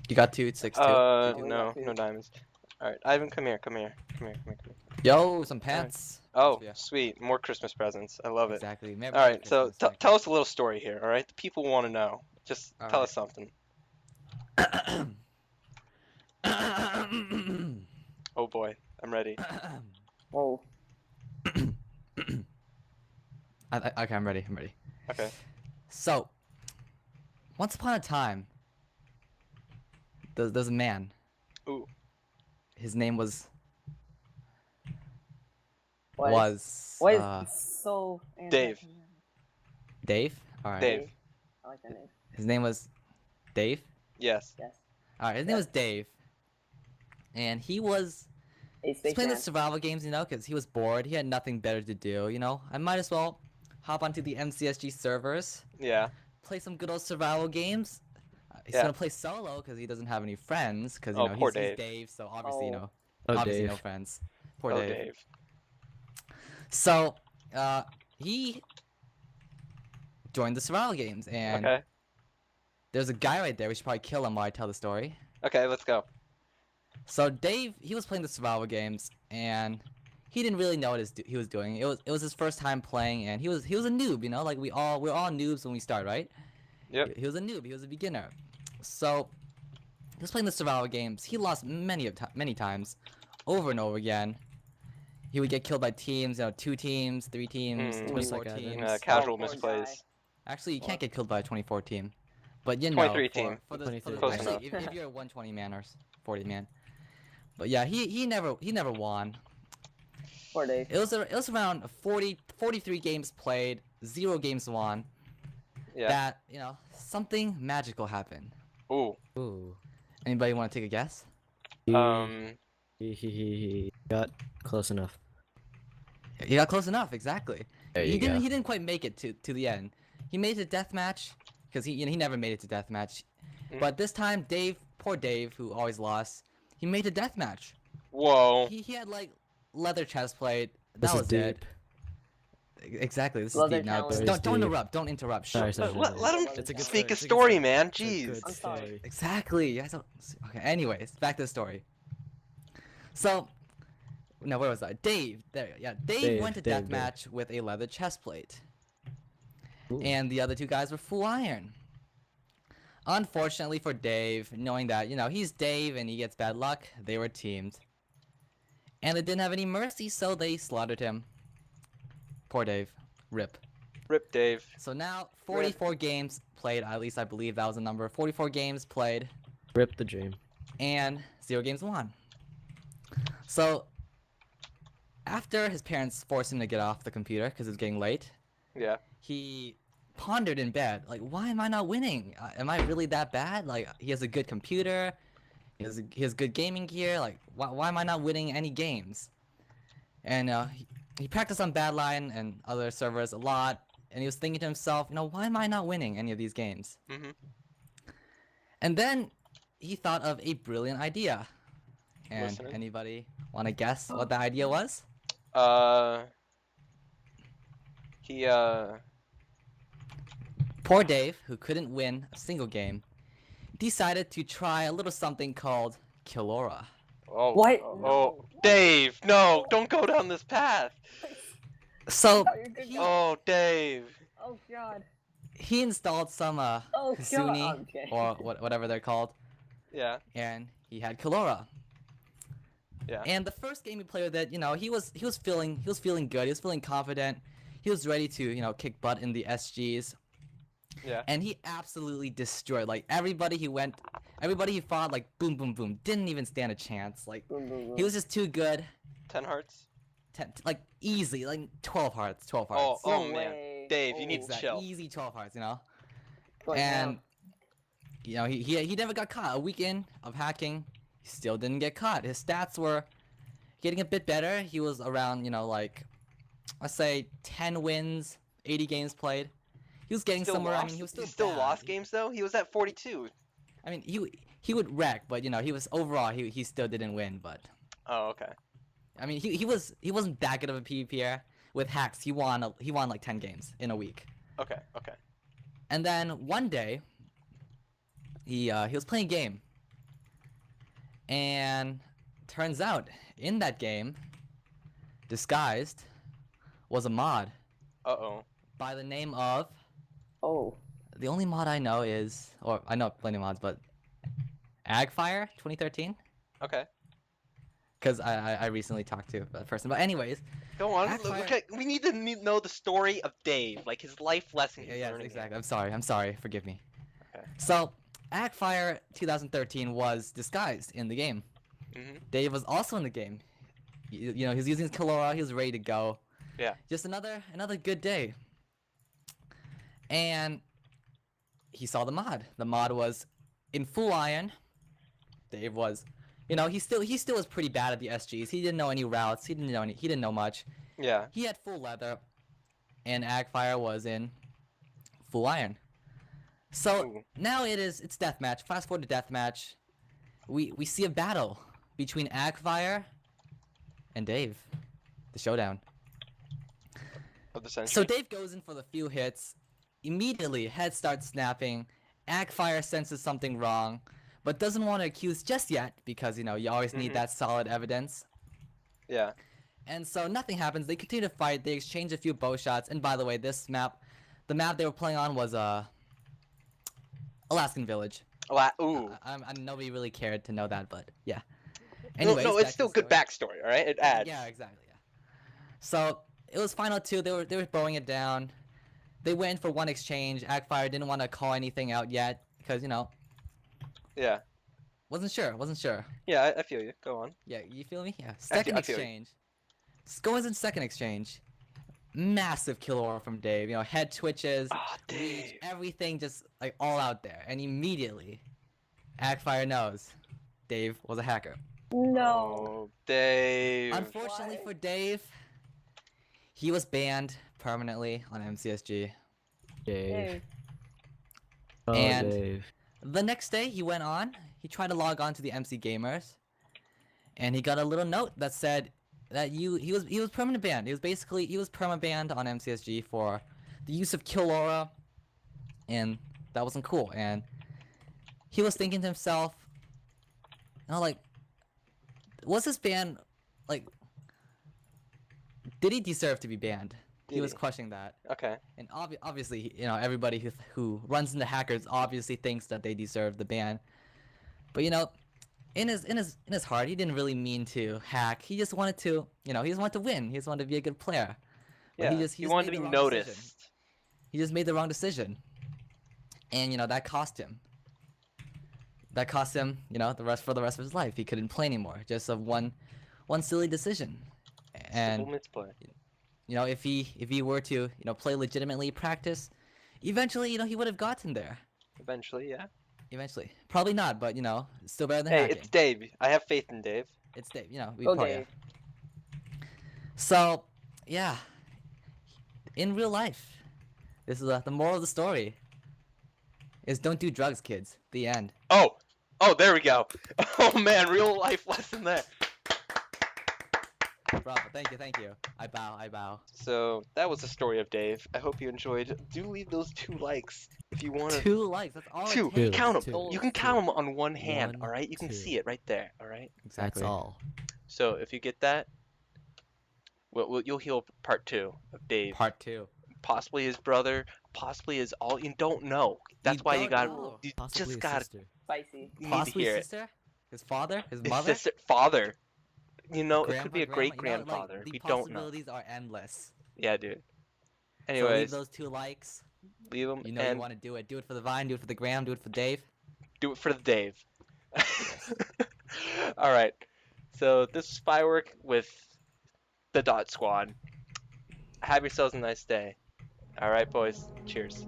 You got 2, 6, 2. No diamonds. Alright, Ivan, come here. Yo, some pants. Oh, Yeah. sweet. More Christmas presents. I love it. Exactly. Alright, so tell us a little story here, alright? The people want to know. Just tell us something. Oh boy, I'm ready. Whoa. Okay, I'm ready. Okay. So, once upon a time, there's a man. Ooh. His name was What is so Dave. Dave. All right. Dave. I like that name. His name was Dave. Yes. Yes. All right. His name was Dave, and he was playing the survival games, you know, because he was bored. He had nothing better to do, you know. I might as well hop onto the MCSG servers. Yeah. Play some good old survival games. He's gonna play solo because he doesn't have any friends. Because you know he's Dave, so obviously you know, obviously no friends. Poor Dave. So, he joined the survival games, and there's a guy right there. We should probably kill him while I tell the story. Okay, let's go. So Dave, he was playing the survival games, and he didn't really know what he was doing. It was his first time playing, and he was a noob, you know, like we're all noobs when we start, right? Yep. He was a noob. He was a beginner. So he was playing the survival games. He lost many times, over and over again. He would get killed by teams, you know, 2 teams, 3 teams, 24 teams. Casual misplays. Actually, you can't get killed by a 24 team, but you know, 23 team. Actually, if you're a 120 man or 40 man. But yeah, he never won. Poor Dave. It was around 43 games played, 0 games won. Yeah. That, you know, something magical happened. Ooh. Anybody want to take a guess? He got close enough. He got close enough, exactly. He didn't quite make it to the end. He made it to deathmatch because he never made it to deathmatch. But this time, poor Dave, who always lost, he made a deathmatch. Whoa. He had like leather chest plate. This is deep. Exactly. This Leather is deep now. challenge. Don't interrupt. Sorry. Let him speak a story, man. Jeez. I'm sorry. Exactly. You guys don't... Okay. Anyways, back to the story. So, no, where was I? Dave. There. Yeah. Dave went to deathmatch with a leather chest plate, and the other 2 guys were full iron. Unfortunately for Dave, knowing that, you know, he's Dave and he gets bad luck, they were teamed. And they didn't have any mercy, so they slaughtered him. Poor Dave. Rip. Rip Dave. So now, 44 games played, at least I believe that was the number. 44 games played. Rip the dream. And 0 games won. So, after his parents forced him to get off the computer because it was getting late, he pondered in bed, like, why am I not winning? Am I really that bad? Like, he has a good computer, he has good gaming gear, like, why am I not winning any games? And he practiced on Badline and other servers a lot, and he was thinking to himself, you know, why am I not winning any of these games? And then he thought of a brilliant idea. And anybody want to guess what the idea was? Poor Dave, who couldn't win a single game, decided to try a little something called Killora. Oh. What? Oh, Dave, no, don't go down this path. So, Dave. Oh God. He installed some Kazuni or whatever they're called. Yeah. And he had Killora. Yeah. And the first game he played with it, you know, he was feeling good. He was feeling confident. He was ready to, you know, kick butt in the SGs. Yeah. And he absolutely destroyed. Like everybody he fought, like boom, boom, boom, didn't even stand a chance. Like he was just too good. 10 hearts. 10, like easy, like 12 hearts. Oh man, Dave, you need to chill. Easy 12 hearts, you know. And you know he never got caught. A week in of hacking, he still didn't get caught. His stats were getting a bit better. He was around, you know, like let's say 10 wins, 80 games played. He was getting somewhere. I mean, he was still lost games though. He was at 42. I mean, he would wreck, but you know, he was overall he still didn't win. But oh, okay. I mean, he wasn't that good of a PvPer. With hacks, he won like 10 games in a week. Okay. And then one day, he was playing a game, And turns out, in that game, disguised, was a mod. Uh-oh. By the name of... Oh. The only mod I know is... Or, I know plenty of mods, but... Agfire 2013? Okay. Because I recently talked to a person. But anyways... Go on. Agfire... Okay, we need to know the story of Dave. Like, his life lesson he's Yes, learning. exactly. I'm sorry. Forgive me. Okay. So, Agfire 2013 was disguised in the game. Dave was also in the game. You know, he's using his Kalora. He was ready to go. Yeah. Just another good day. And he saw the mod. The mod was in full iron. Dave was, you know, he still was pretty bad at the SGs. He didn't know any routes. He didn't know much. Yeah. He had full leather, and Agfire was in full iron. So now it's deathmatch. Fast forward to deathmatch. We see a battle between Agfire and Dave. The showdown. Of the century. So Dave goes in for the few hits. Immediately, head starts snapping. Agfire senses something wrong, but doesn't want to accuse just yet because, you know, you always need that solid evidence. Yeah. And so nothing happens. They continue to fight. They exchange a few bow shots. And by the way, this map, the map they were playing on was Alaskan Village. Ooh. Nobody really cared to know that, but yeah. Anyways, no, it's still good backstory, all right? It adds. Yeah, exactly. Yeah. So it was final two. They were bowing it down. They went for one exchange. Agfire didn't want to call anything out yet because, you know. Yeah. Wasn't sure. Yeah, I feel you. Go on. Yeah, you feel me? Yeah. Second exchange. Goes in second exchange. Massive kill aura from Dave. You know, head twitches, reach, everything just like all out there. And immediately, Agfire knows Dave was a hacker. No. Oh, Dave. Unfortunately for Dave, he was banned permanently on MCSG. Dave. And Dave. the next day he went on. He tried to log on to the MC Gamers, and he got a little note that said that he was permanent banned. He was perma banned on MCSG for the use of kill aura, and that wasn't cool. And he was thinking to himself, you know, like, was this ban, like, did he deserve to be banned? He was questioning that. Okay. And obviously, you know, everybody who runs into hackers obviously thinks that they deserve the ban. But, you know, in his heart, he didn't really mean to hack. He just wanted to, you know, he just wanted to win. He just wanted to be a good player. But Yeah. He wanted to be noticed. Decision. He just made the wrong decision. And, you know, that cost him. That cost him, you know, the rest of his life. He couldn't play anymore just of one silly decision. And Simple misplay. you know, if he were to, you know, play legitimately, practice, eventually, you know, he would have gotten there. Eventually, yeah. Eventually. Probably not, but, you know, it's still better than hey, hacking. it's Dave. I have faith in Dave. It's Dave, you know. Okay. So, yeah. In real life, this is the moral of the story. Is don't do drugs, kids. The end. Oh, there we go. Oh, man, real life lesson there. Bravo, thank you. I bow. So, that was the story of Dave. I hope you enjoyed. Do leave those 2 likes if you want to. 2 likes, that's all Two. it takes. Count them. Two. You can count them on one hand, 1, alright? You can 2. see it right there, alright? Exactly. That's all. So, if you get that, you'll heal part 2 of Dave. Part 2. Possibly his brother, possibly his all. You don't know. That's why you got. know. You Possibly just his got. sister. Spicy. You need to Possibly hear his sister? His father? His it. mother? His sister, father. You know, it Grandpa, could be a grandma, great you know, grandfather. like, We don't know. The possibilities are endless. Yeah, dude. So leave Anyways, those 2 likes. leave them You know and you want to do it. Do it for the Vine, do it for the Gram, do it for Dave. do it for the Dave. All right. So this is Firework with the DotSquad. Have yourselves a nice day. All right, boys. Cheers.